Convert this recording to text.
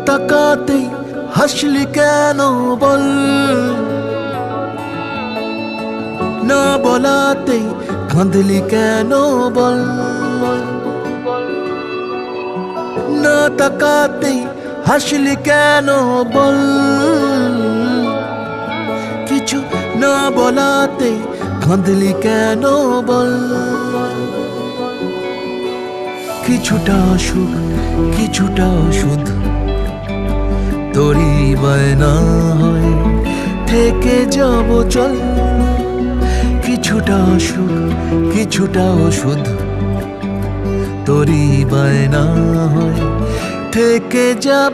তাকাতেই হাসলি কেন বল, না বলাতেই কাঁদলি কেন বল, না তাকাতেই হাসলি কেন বল, কিছু না বলাতেই কাঁদলি কেন বল। কিছুটা সুখ কিছুটা ওষুধ তোরই বায়না হয়, থেকে যাব চল। কিছুটা সুখ কিছুটা ওষুধ তোরই বায়না হয়, থেকে যাব